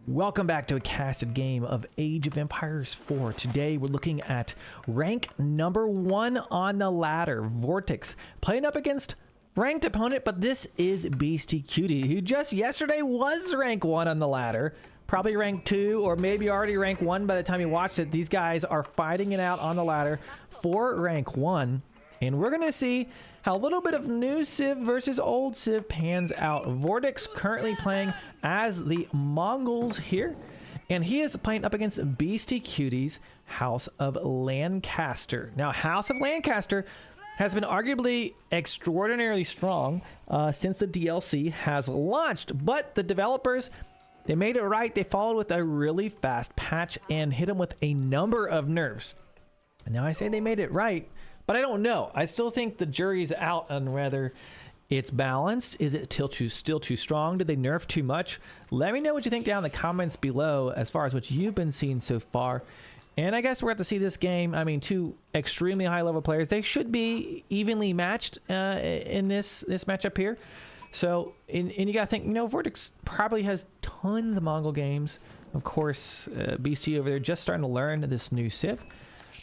Welcome back to a casted game of Age of Empires 4. Today we're looking at rank number 1 on the ladder, VortiX, playing up against ranked opponent, but this is Beastyqt, who just yesterday was rank 1 on the ladder. Probably rank 2 or maybe already rank 1 by the time you watched it. These guys are fighting it out on the ladder for rank 1. And we're going to see how a little bit of new Civ versus old Civ pans out. VortiX currently playing as the Mongols here. And he is playing up against Beastyqt's House of Lancaster. Now, House of Lancaster has been arguably extraordinarily strong since the DLC has launched. But the developers, they made it right. They followed with a really fast patch and hit them with a number of nerfs. And now I say they made it right, but I don't know. I still think the jury's out on whether it's balanced. Is it still too strong? Did they nerf too much? Let me know what you think down in the comments below as far as what you've been seeing so far. And I guess we're at to see this game. I mean, two extremely high level players. They should be evenly matched in this matchup here. So, and you gotta think, you know, VortiX probably has tons of Mongol games. Of course, BC over there just starting to learn this new Civ.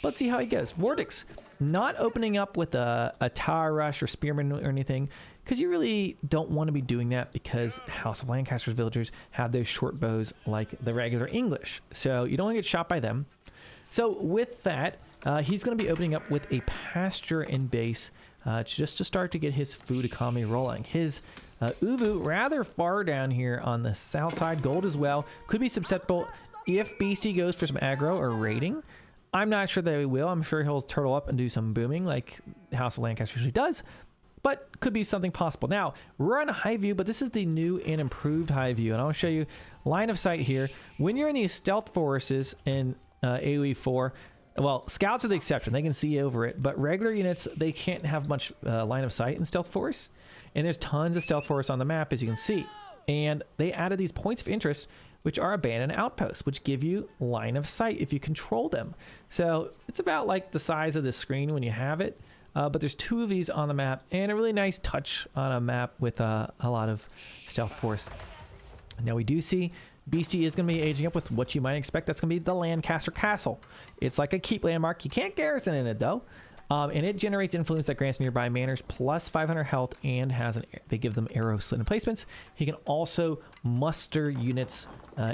Let's see how he goes. VortiX not opening up with a tower rush or spearman or anything, because you really don't want to be doing that, because House of Lancaster's villagers have those short bows like the regular English. So you don't want to get shot by them. So with that, he's going to be opening up with a pasture and base just to start to get his food economy rolling. His Uvu rather far down here on the south side. Gold as well. Could be susceptible if BC goes for some aggro or raiding. I'm not sure that he will. I'm sure he'll turtle up and do some booming like House of Lancaster usually does, but could be something possible. Now, we're on a high view, but this is the new and improved high view, and I'll show you line of sight here. When you're in these stealth forests in AoE4, well, scouts are the exception. They can see over it, but regular units, they can't have much line of sight in stealth forests, and there's tons of stealth forests on the map, as you can see. And they added these points of interest, which are abandoned outposts, which give you line of sight if you control them. So it's about like the size of the screen when you have it, but there's 2 of these on the map, and a really nice touch on a map with a lot of stealth force. Now we do see Beastie is going to be aging up with what you might expect. That's going to be the Lancaster Castle. It's like a keep landmark. You can't garrison in it though. And it generates influence that grants nearby manors plus 500 health, and has they give them arrow slit emplacements. He can also muster units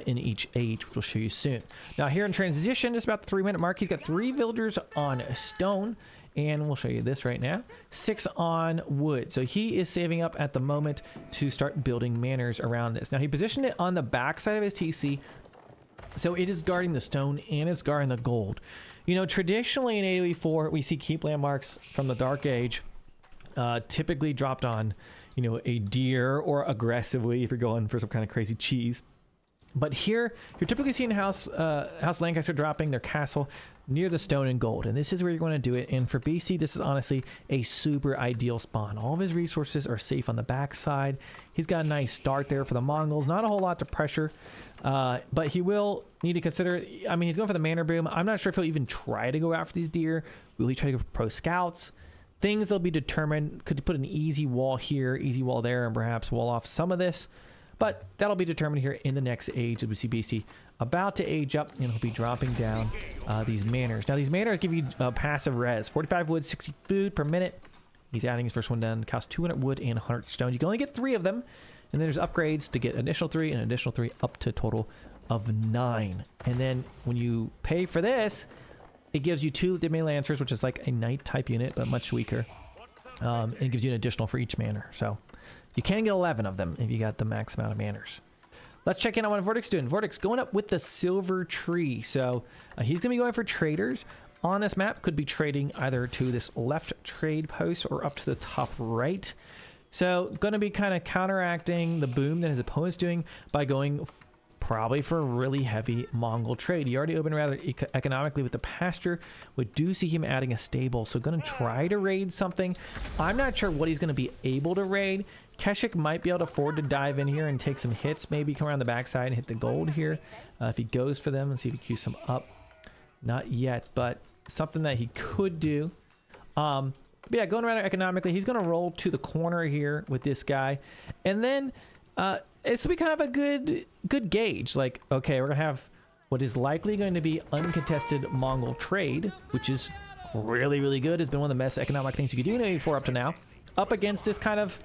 in each age, which we'll show you soon. Now here in transition, just about the 3-minute mark, he's got 3 villagers on stone, and we'll show you this right now. 6 on wood. So he is saving up at the moment to start building manors around this. Now he positioned it on the back side of his TC, so it is guarding the stone and it's guarding the gold. You know, traditionally in AoE4, we see keep landmarks from the Dark Age typically dropped on, you know, a deer, or aggressively if you're going for some kind of crazy cheese. But here, you're typically seeing House Lancaster dropping their castle near the stone and gold. And this is where you're going to do it. And for BC, this is honestly a super ideal spawn. All of his resources are safe on the backside. He's got a nice start there for the Mongols. Not a whole lot to pressure. But he will need to consider, I mean, he's going for the manor boom. I'm not sure if he'll even try to go after these deer. Will he try to go for pro scouts? Things will be determined. Could put an easy wall here, easy wall there, and perhaps wall off some of this. But that'll be determined here in the next age of BC about to age up, and he'll be dropping down these manors. Now these manors give you passive res, 45 wood, 60 food per minute. He's adding his first one down, costs 200 wood and 100 stone. You can only get 3 of them, and then there's upgrades to get additional 3 and additional 3 up to a total of 9. And then when you pay for this, it gives you 2 Demi Lancers, which is like a knight type unit, but much weaker. And it gives you an additional for each manor. So you can get 11 of them if you got the max amount of manors. Let's check in on what VortiX doing. VortiX going up with the silver tree. So he's going to be going for traders on this map. Could be trading either to this left trade post or up to the top right. So going to be kind of counteracting the boom that his opponent's doing by going probably for a really heavy Mongol trade. He already opened rather economically with the pasture. We do see him adding a stable, so going to try to raid something. I'm not sure what he's going to be able to raid. Keshik might be able to afford to dive in here and take some hits, maybe come around the backside and hit the gold here if he goes for them, and see if he queues some up. Not yet, but something that he could do. But yeah, going rather economically, he's going to roll to the corner here with this guy, and then this will be kind of a good gauge. Like, okay, we're gonna have what is likely going to be uncontested Mongol trade, which is really good. It's been one of the best economic things you could do in AoE4 up to now, up against this kind of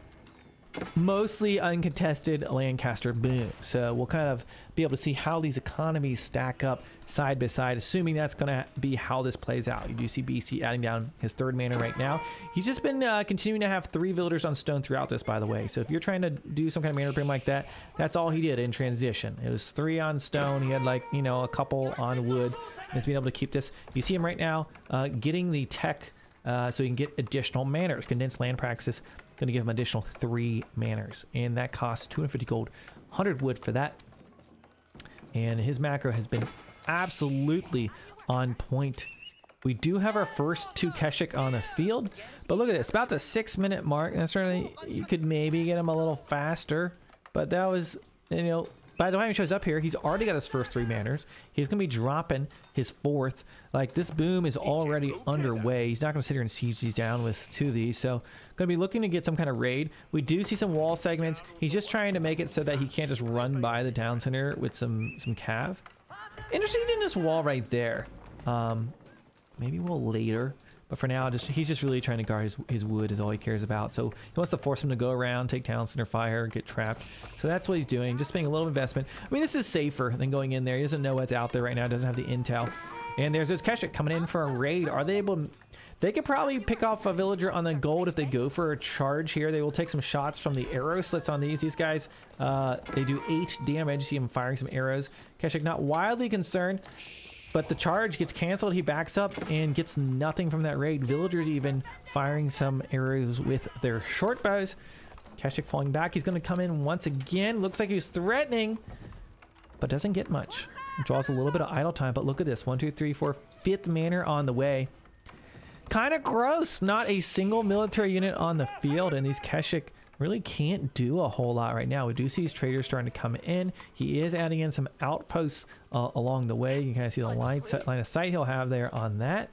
mostly uncontested Lancaster boom. So we'll kind of be able to see how these economies stack up side by side, assuming that's going to be how this plays out. You do see Beastyqt adding down his 3rd mana right now. He's just been continuing to have 3 villagers on stone throughout this, by the way. So if you're trying to do some kind of mana repair like that, that's all he did in transition. It was 3 on stone. He had, like, you know, a couple on wood, and he's been able to keep this. You see him right now getting the tech so he can get additional manners. Condensed land practices going to give him additional 3 manners, and that costs 250 gold, 100 wood for that. And his macro has been absolutely on point. We do have our first 2 Keshik on the field, but look at this, about the 6-minute mark. And certainly you could maybe get him a little faster, but that was, you know, by the time he shows up here, he's already got his first 3 manners. He's going to be dropping his 4th. Like, this boom is already underway. He's not going to sit here and siege these down with 2 of these. So, going to be looking to get some kind of raid. We do see some wall segments. He's just trying to make it so that he can't just run by the town center with some cav. Interested in this wall right there. Maybe we'll later. But for now, he's just really trying to guard his wood is all he cares about. So he wants to force him to go around, take town center fire, get trapped. So that's what he's doing, just paying a little investment. I mean, this is safer than going in there. He doesn't know what's out there right now, doesn't have the intel. And there's those Keshik coming in for a raid. Are they able to... They could probably pick off a villager on the gold if they go for a charge here. They will take some shots from the arrow slits on these. These guys, they do 8 damage. See him firing some arrows. Keshik not wildly concerned. But the charge gets canceled. He backs up and gets nothing from that raid. Villagers even firing some arrows with their short bows. Keshik falling back. He's going to come in once again. Looks like he's threatening, but doesn't get much. Draws a little bit of idle time, but look at this. 1, 2, 3, 4, 5th manor on the way. Kind of gross. Not a single military unit on the field, and these Keshik really can't do a whole lot right now. We do see his traders starting to come in. He is adding in some outposts along the way. You can kind of see the line of sight he'll have there on that.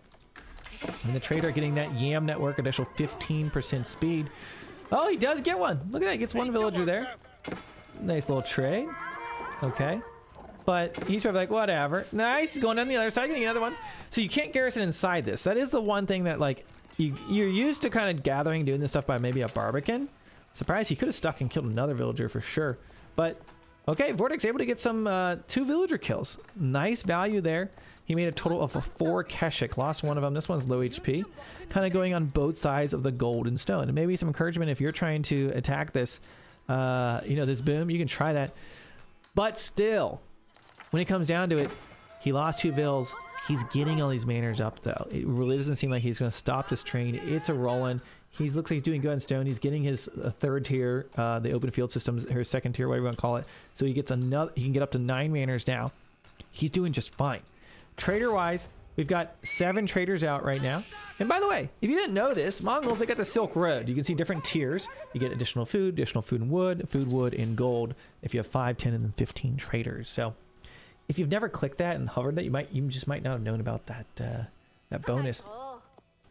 And the trader getting that YAM network, additional 15% speed. Oh, he does get one. Look at that. He gets one villager there. Nice little trade. Okay. But he's sort of like, whatever. Nice. He's going down the other side, getting another one. So you can't garrison inside this. That is the one thing that, like, you're used to kind of gathering, doing this stuff by maybe a barbican. Surprised he could have stuck and killed another villager for sure. But, okay, VortiX able to get some 2 villager kills. Nice value there. He made a total of 4 Keshik. Lost one of them. This one's low HP. Kind of going on both sides of the golden stone. And maybe some encouragement if you're trying to attack this, you know, this boom. You can try that. But still, when it comes down to it, he lost 2 vills. He's getting all these manners up, though. It really doesn't seem like he's going to stop this train. It's a rolling. He looks like he's doing good on stone. He's getting his 3rd tier, the open field systems, or 2nd tier, whatever you want to call it. So he gets another. He can get up to 9 manners now. He's doing just fine. Trader-wise, we've got 7 traders out right now. And by the way, if you didn't know this, Mongols, they got the Silk Road. You can see different tiers. You get additional food and wood, and gold. If you have 5, 10, and then 15 traders. So if you've never clicked that and hovered that, you just might not have known about that that bonus.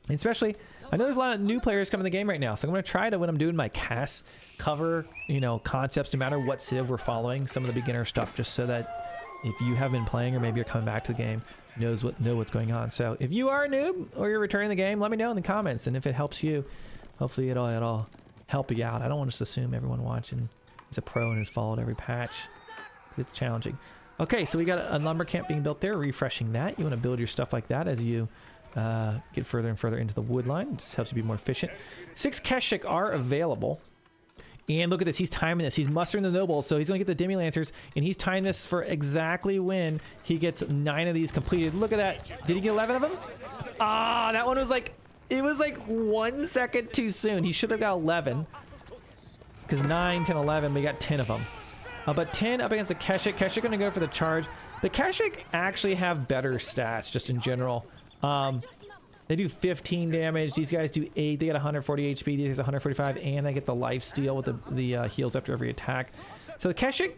And especially, I know there's a lot of new players coming in the game right now, so I'm going to try to, when I'm doing my cast, cover, you know, concepts, no matter what civ we're following, some of the beginner stuff, just so that if you have been playing or maybe you're coming back to the game, know what's going on. So if you are a noob or you're returning the game, let me know in the comments, and if it helps you, hopefully it'll help you out. I don't want to just assume everyone watching is a pro and has followed every patch. It's challenging. Okay, so we got a lumber camp being built there, refreshing that. You want to build your stuff like that as you get further and further into the wood line. It just helps you be more efficient. 6 Keshik are available. And look at this. He's timing this. He's mustering the nobles. So he's going to get the Demi Lancers. And he's timing this for exactly when he gets 9 of these completed. Look at that. Did he get 11 of them? Ah, that one was like... It was like 1 second too soon. He should have got 11. Because 9, 10, 11, we got 10 of them. But 10 up against the Keshik. Keshik going to go for the charge. The Keshik actually have better stats just in general. They do 15 damage. These guys do 8. They get 140 HP. These guys 145, and they get the life steal with the heals after every attack. So the Keshik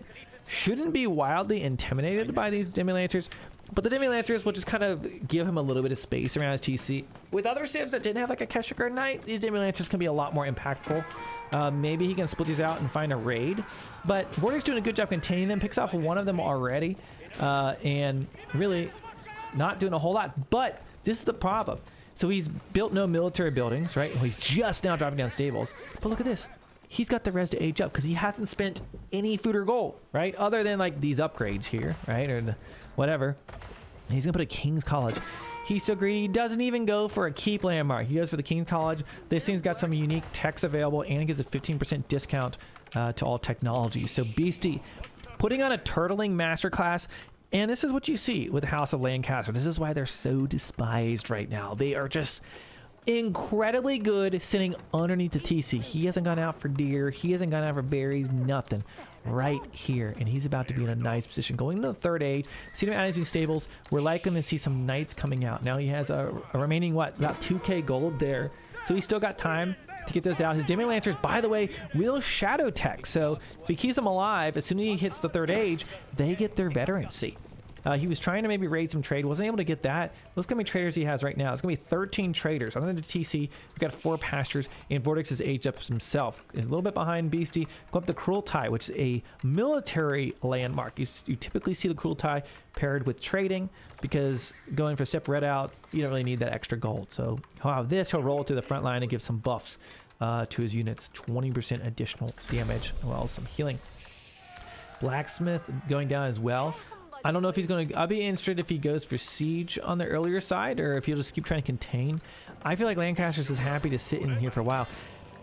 shouldn't be wildly intimidated by these Demi-Lancers, but the Demi-Lancers will just kind of give him a little bit of space around his TC. With other civs that didn't have like a Kesha Guard Knight, these Demi-Lancers can be a lot more impactful. Maybe he can split these out and find a raid, but VortiX doing a good job containing them, picks off one of them already, and really not doing a whole lot. But this is the problem. So he's built no military buildings, right? Well, he's just now dropping down stables. But look at this. He's got the res to age up because he hasn't spent any food or gold, right? Other than like these upgrades here, right? Or the, whatever. He's going to put a King's College. He's so greedy, he doesn't even go for a keep landmark. He goes for the King's College. This thing's got some unique techs available and it gives a 15% discount to all technologies. So Beastyqt putting on a turtling masterclass. And this is what you see with the House of Lancaster. This is why they're so despised right now. They are just incredibly good sitting underneath the TC. He hasn't gone out for deer. He hasn't gone out for berries. Nothing. Right here. And he's about to be in a nice position. Going into the third age. See him add his new stables. We're likely to see some knights coming out. Now he has a remaining, what, about 2k gold there. So he's still got time to get those out. His Demi-Lancers, by the way, will shadow tech. So if he keeps them alive, as soon as he hits the third age, they get their veterancy. He was trying to maybe raid some trade, wasn't able to get that. Look how many traders he has right now. It's going to be 13 traders. Under the TC, we've got 4 pastures, and VortiX has aged up himself. A little bit behind Beastyqt. Go up the Cruelty, which is a military landmark. You typically see the Cruelty paired with trading, because going for Step Red out, you don't really need that extra gold. So he'll have this, he'll roll to the front line and give some buffs to his units. 20% additional damage, as well as some healing. Blacksmith going down as well. I don't know if he's going to... I'll be interested if he goes for siege on the earlier side or if he'll just keep trying to contain. I feel like Lancaster's is happy to sit in here for a while.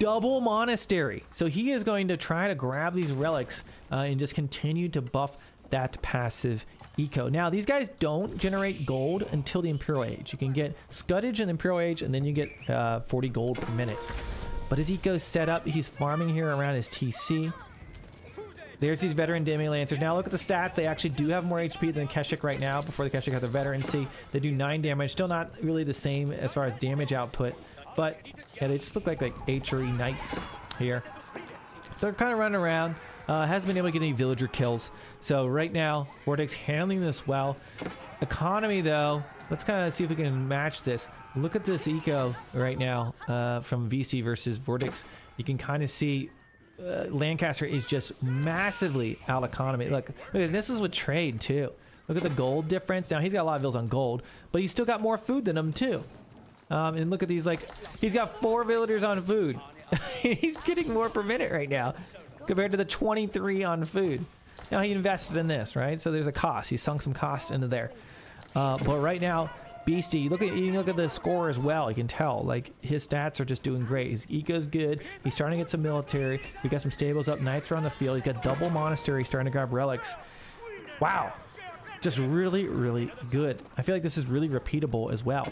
Double monastery. So he is going to try to grab these relics and just continue to buff that passive eco. Now, these guys don't generate gold until the Imperial Age. You can get Scuddage in the Imperial Age and then you get 40 gold per minute. But his eco's set up. He's farming here around his TC. There's these veteran Demi-Lancers. Now look at the stats. They actually do have more HP than Kesha right now. Before the Kesha got the veterancy, they do 9 damage. Still not really the same as far as damage output, but yeah, they just look like HRE knights here. So they're kind of running around. Hasn't been able to get any villager kills. So right now, VortiX handling this well. Economy though, let's kind of see if we can match this. Look at this eco right now from VC versus VortiX. You can kind of see Lancaster is just massively out economy. Look, this is with trade too. Look at the gold difference. Now he's got a lot of vills on gold, but he's still got more food than him too. And look at these, like, he's got 4 villagers on food. He's getting more per minute right now compared to the 23 on food. Now he invested in this, right? So there's a cost. He sunk some cost into there. But right now, Beastyqt, you look at the score as well. You can tell, like, his stats are just doing great. His eco's good. He's starting to get some military. We've got some stables up. Knights are on the field. He's got double monastery, starting to grab relics. Wow, just really, really good. I feel like this is really repeatable as well.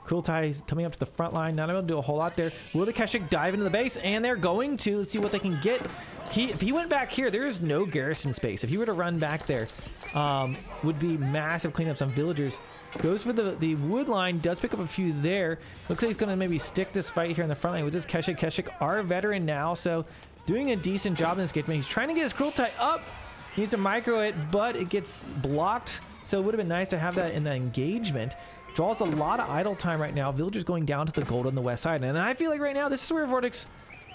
Cruelty coming up to the front line. Not able to do a whole lot there. Will the Kesha dive into the base? And they're going to. Let's see what they can get. If he went back here, there is no garrison space. If he were to run back there, would be massive cleanups on villagers. Goes for the wood line. Does pick up a few there. Looks like he's going to maybe stick this fight here in the front line with this Kesha. Kesha are veteran now, so doing a decent job in this game. He's trying to get his Cruelty up. He needs to micro it, but it gets blocked. So it would have been nice to have that in the engagement. Draws a lot of idle time right now. Villagers going down to the gold on the west side. And I feel like right now, this is where VortiX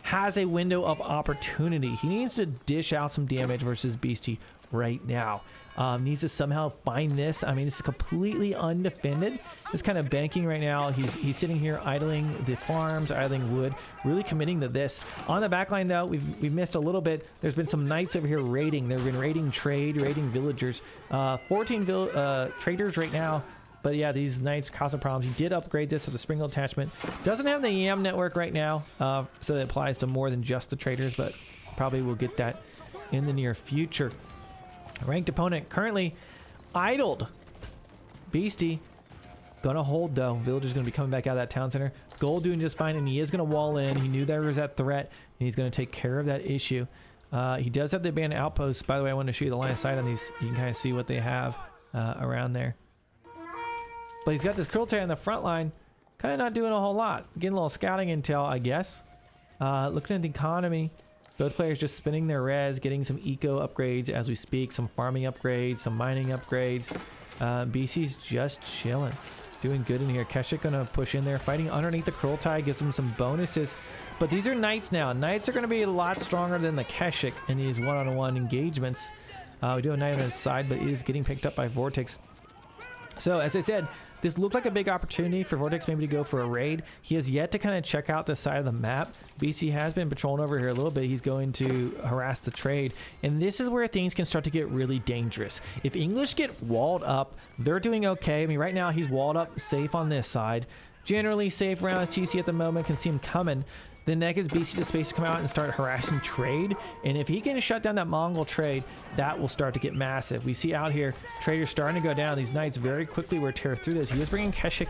has a window of opportunity. He needs to dish out some damage versus Beastyqt right now. Needs to somehow find this. I mean, this is completely undefended. It's kind of banking right now. He's sitting here idling the farms, idling wood, really committing to this. On the back line, though, we've missed a little bit. There's been some knights over here raiding. They've been raiding trade, raiding villagers. 14 traders right now. But yeah, these knights cause some problems. He did upgrade this with a sprinkle attachment. Doesn't have the YAM network right now, so it applies to more than just the traders, but probably will get that in the near future. Ranked opponent currently idled. Beastyqt gonna hold though. Villager's gonna be coming back out of that town center. Gold doing just fine, and he is gonna wall in. He knew there was that threat, and he's gonna take care of that issue. He does have the abandoned outposts. By the way, I wanted to show you the line of sight on these. You can kind of see what they have around there. But he's got this Cruelty on the front line, kind of not doing a whole lot. Getting a little scouting intel, I guess. Looking at the economy, Both players just spinning their res, getting some eco upgrades as we speak, some farming upgrades, some mining upgrades. BC's just chilling, doing good in here. Keshik gonna push in there, fighting underneath the Kurultai, gives him some bonuses. But these are knights now. Knights are gonna be a lot stronger than the Keshik in these one-on-one engagements. We do have a knight on his side, but it is getting picked up by VortiX. So as I said, this looked like a big opportunity for VortiX maybe to go for a raid. He has yet to kind of check out the side of the map. BC has been patrolling over here a little bit. He's going to harass the trade. And this is where things can start to get really dangerous. If English get walled up, they're doing okay. I mean, right now he's walled up safe on this side. Generally safe around his TC at the moment, can see him coming. Then that gives BC the space to come out and start harassing trade. And if he can shut down that Mongol trade, that will start to get massive. We see out here, traders starting to go down. These knights very quickly will tear through this. He is bringing Keshik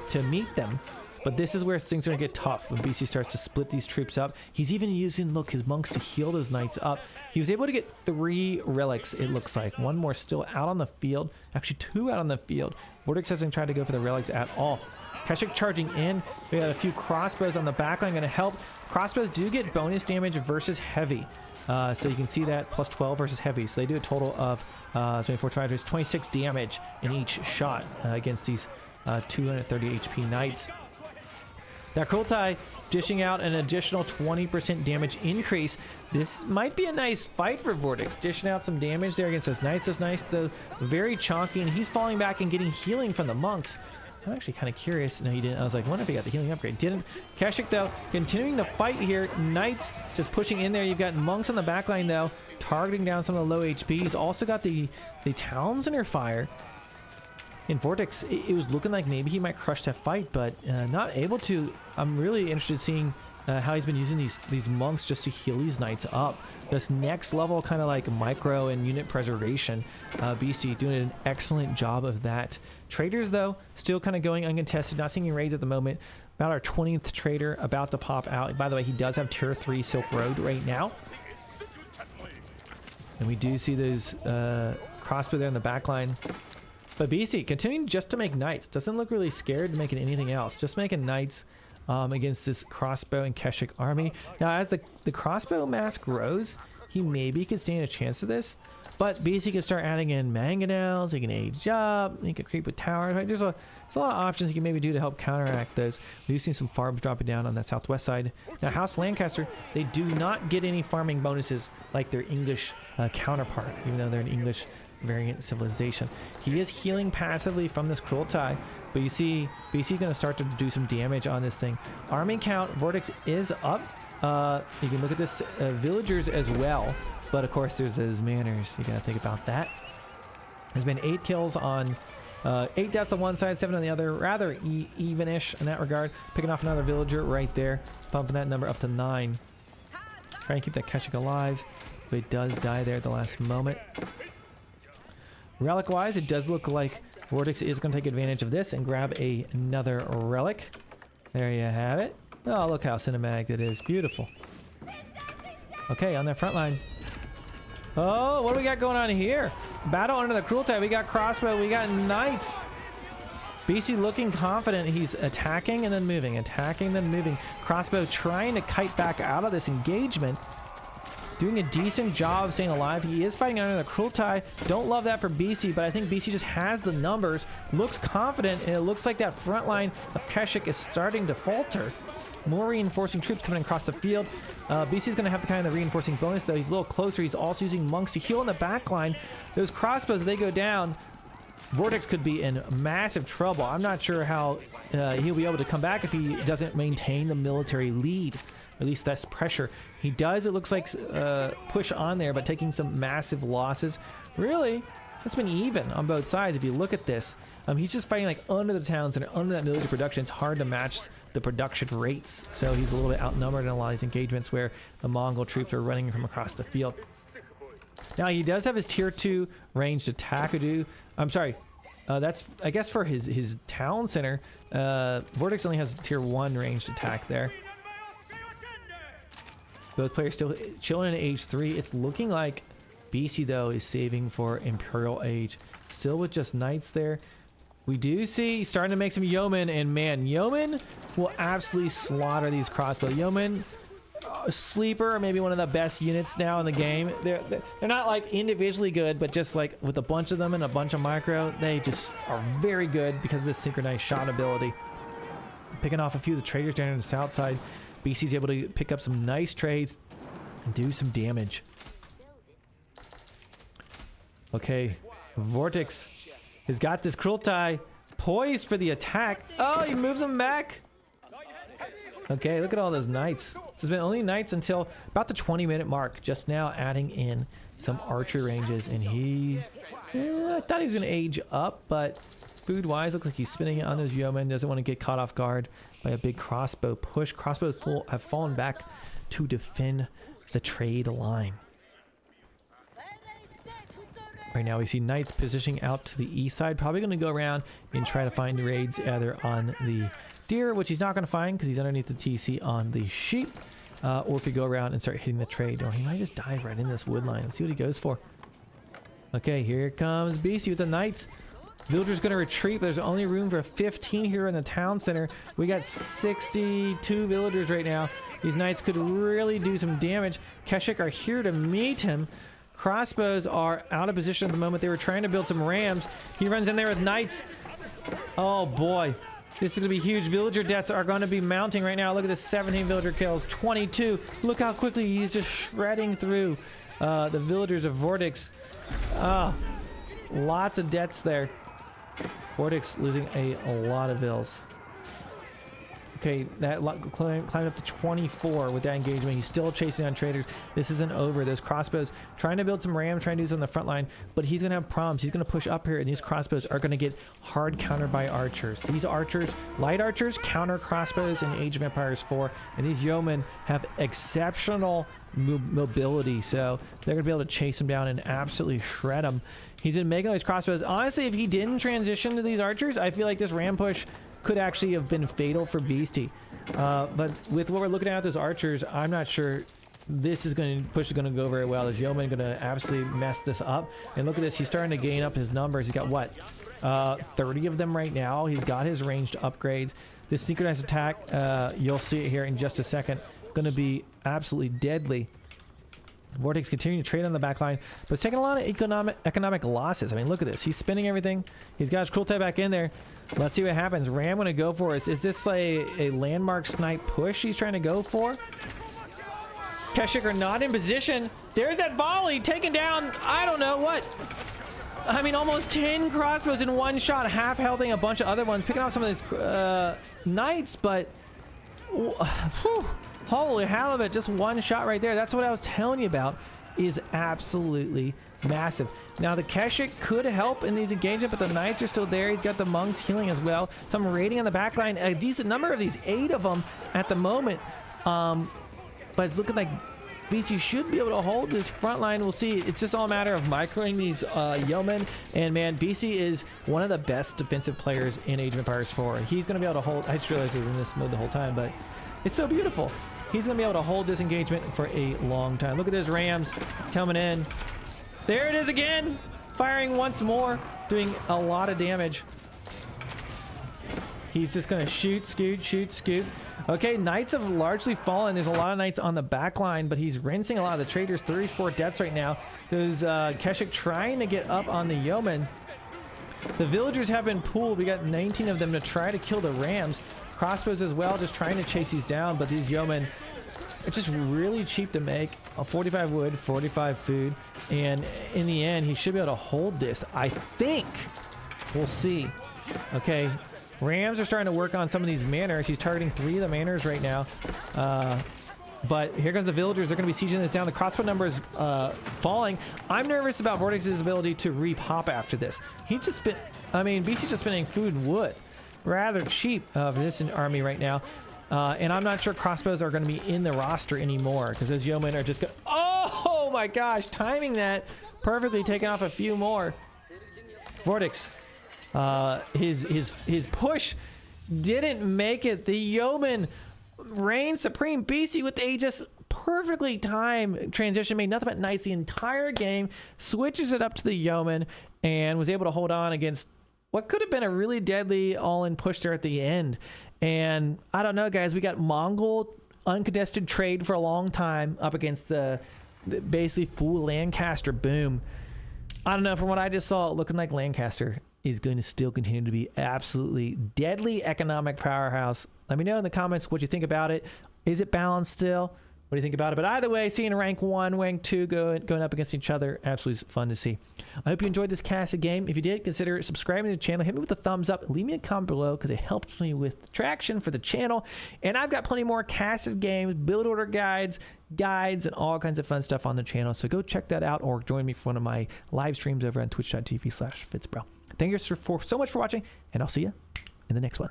to meet them. But this is where things are going to get tough when BC starts to split these troops up. He's even using, look, his monks to heal those knights up. He was able to get 3 relics, it looks like. 1 more still out on the field. Actually, 2 out on the field. VortiX hasn't tried to go for the relics at all. Keshik charging in. We got a few crossbows on the backline going to help. Crossbows do get bonus damage versus heavy. So you can see that plus 12 versus heavy. So they do a total of 24, 25, 26 damage in each shot against these 230 HP knights. That Kurultai dishing out an additional 20% damage increase. This might be a nice fight for VortiX, dishing out some damage there against those knights. Those knights, though, very chonky, and he's falling back and getting healing from the monks. I'm actually kind of curious. No, he didn't. I was like, wonder if he got the healing upgrade. Didn't. Keshik, though, continuing to fight here. Knights just pushing in there. You've got monks on the backline, though, targeting down some of the low HP. He's also got the towns under fire. In VortiX, it was looking like maybe he might crush that fight, but not able to. I'm really interested in seeing how he's been using these monks just to heal these knights up. This next level kind of like micro and unit preservation. BC doing an excellent job of that. Traders, though, still kind of going uncontested, not seeing any raids at the moment. About our 20th trader about to pop out. By the way, he does have tier 3 Silk Road right now. And we do see those crossbow there in the back line. But BC continuing just to make knights. Doesn't look really scared to making anything else. Just making knights against this crossbow and Keshik army. Now, as the crossbow mass grows, he maybe could stand a chance of this. But BC can start adding in mangonels. He can age up. He can creep with towers. Right? There's a lot of options he can maybe do to help counteract those. We've seen some farms dropping down on that southwest side. Now, House Lancaster, they do not get any farming bonuses like their English counterpart, even though they're an English variant civilization. He is healing passively from this Kurultai, but you see BC going to start to do some damage on this thing. Army count, VortiX is up. You can look at this villagers as well, but of course there's those manners. You got to think about that. There's been 8 kills on 8 deaths on one side, 7 on the other. Rather even-ish in that regard. Picking off another villager right there, bumping that number up to 9. Try and keep that Keshik alive, but it does die there at the last moment. Relic wise, it does look like VortiX is going to take advantage of this and grab another relic. There you have it. Oh, look how cinematic it is. Beautiful. Okay, on that front line. Oh, what do we got going on here? Battle under the Kurultai. We got crossbow. We got knights. BC looking confident. He's attacking and then moving. Attacking and then moving. Crossbow trying to kite back out of this engagement. Doing a decent job of staying alive. He is fighting under the Kurultai. Don't love that for BC, but I think BC just has the numbers. Looks confident, and it looks like that front line of Keshik is starting to falter. More reinforcing troops coming across the field. BC is going to have the kind of reinforcing bonus, though. He's a little closer. He's also using monks to heal in the back line. Those crossbows, they go down. VortiX could be in massive trouble. I'm not sure how he'll be able to come back if he doesn't maintain the military lead. At least that's pressure. He does, it looks like, push on there, but taking some massive losses. Really, it's been even on both sides if you look at this. He's just fighting like under the towns and under that military production. It's hard to match the production rates. So he's a little bit outnumbered in a lot of these engagements where the Mongol troops are running from across the field. Now, he does have his tier 2 ranged attack. I'm sorry. That's, I guess, for his town center. VortiX only has tier 1 ranged attack there. Both players still chilling in age 3. It's looking like BC, though, is saving for Imperial Age. Still with just knights there. We do see starting to make some yeomen, and man, yeomen will absolutely slaughter these crossbow. Yeomen sleeper, or maybe one of the best units now in the game. They're not like individually good, but just like with a bunch of them and a bunch of micro, they just are very good because of this synchronized shot ability. Picking off a few of the traders down on the south side. BC's able to pick up some nice trades and do some damage. Okay, VortiX has got this Krultai poised for the attack. Oh, he moves him back. Okay, look at all those knights. So it's been only knights until about the 20-minute mark. Just now adding in some archer ranges, and I thought he was going to age up, but food-wise, looks like he's spinning it on his yeoman. Doesn't want to get caught off guard by a big crossbow push. Crossbows have fallen back to defend the trade line. Right now we see knights positioning out to the east side. Probably going to go around and try to find raids either on the deer, which he's not going to find because he's underneath the TC on the sheep, or could go around and start hitting the trade, or he might just dive right in this wood line. Let's see what he goes for. Okay, here comes Beasty with the knights. Villager's going to retreat, but there's only room for 15 here in the town center. We got 62 villagers right now. These knights could really do some damage. Keshik are here to meet him. Crossbows are out of position at the moment. They were trying to build some rams. He runs in there with knights. Oh boy, this is going to be huge. Villager deaths are going to be mounting right now. Look at this, 17 villager kills, 22. Look how quickly he's just shredding through the villagers of VortiX. Lots of deaths there. VortiX losing a lot of vills. Okay, that climbed up to 24 with that engagement. He's still chasing on traders. This isn't over. Those crossbows trying to build some rams, trying to do something on the front line, but he's going to have problems. He's going to push up here, and these crossbows are going to get hard countered by archers. These archers, light archers, counter crossbows in Age of Empires 4, and these yeomen have exceptional mobility, so they're going to be able to chase him down and absolutely shred him. He's been making those crossbows. Honestly, if he didn't transition to these archers, I feel like this ram push could actually have been fatal for Beasty. But with what we're looking at those archers, I'm not sure this push is going to go very well. Is Yeoman going to absolutely mess this up? And look at this, he's starting to gain up his numbers. He's got what? 30 of them right now. He's got his ranged upgrades. This synchronized attack, you'll see it here in just a second, going to be absolutely deadly. VortiX continuing to trade on the back line, but it's taking a lot of economic losses. I mean, look at this. He's spinning everything. He's got his Krultai back in there. Let's see what happens. Ram going to go for us. Is this like a landmark snipe push he's trying to go for? Keshik are not in position. There's that volley taken down. I don't know what. I mean, almost 10 crossbows in one shot, half healthing a bunch of other ones, picking off some of these knights, but whew, holy halibut, just one shot right there. That's what I was telling you about, is absolutely massive. Now the Keshik could help in these engagements, but the knights are still there. He's got the monks healing as well. Some raiding on the back line, a decent number of these, 8 of them at the moment. But it's looking like BC should be able to hold this front line. We'll see. It's just all a matter of microing these yeomen. And man, BC is one of the best defensive players in Age of Empires 4. He's going to be able to hold. I just realized it was in this mode the whole time, but it's so beautiful. He's going to be able to hold this engagement for a long time. Look at those rams coming in. There it is again. Firing once more. Doing a lot of damage. He's just going to shoot, scoot, shoot, scoot. Okay, knights have largely fallen. There's a lot of knights on the back line, but he's rinsing a lot of the traders. 34 deaths right now. There's Keshik trying to get up on the yeomen. The villagers have been pooled. We got 19 of them to try to kill the rams. Crossbows as well, just trying to chase these down, but these yeomen are just really cheap to make. 45 wood, 45 food, and in the end, he should be able to hold this. I think. We'll see. Okay. Rams are starting to work on some of these manors. He's targeting 3 of the manors right now. But here comes the villagers. They're going to be sieging this down. The crossbow number is falling. I'm nervous about VortiX's ability to repop after this. BC's just spending food and wood. Rather cheap for this army right now. And I'm not sure crossbows are going to be in the roster anymore because those yeomen are just going. Oh my gosh, timing that perfectly, taking off a few more. VortiX, his push didn't make it. The yeoman reigned supreme. BC with a just perfectly timed transition, made nothing but nice the entire game, switches it up to the yeoman, and was able to hold on against what could have been a really deadly all-in push there at the end. And I don't know, guys, we got Mongol uncontested trade for a long time up against the basically full Lancaster. Boom. I don't know, from what I just saw, looking like Lancaster is going to still continue to be absolutely deadly economic powerhouse. Let me know in the comments what you think about it. Is it balanced still? What do you think about it? But either way, seeing rank 1, rank 2 going up against each other, absolutely fun to see. I hope you enjoyed this casted game. If you did, consider subscribing to the channel. Hit me with a thumbs up. Leave me a comment below because it helps me with traction for the channel. And I've got plenty more casted games, build order guides, and all kinds of fun stuff on the channel. So go check that out or join me for one of my live streams over on twitch.tv/FitzBro. Thank you so much for watching, and I'll see you in the next one.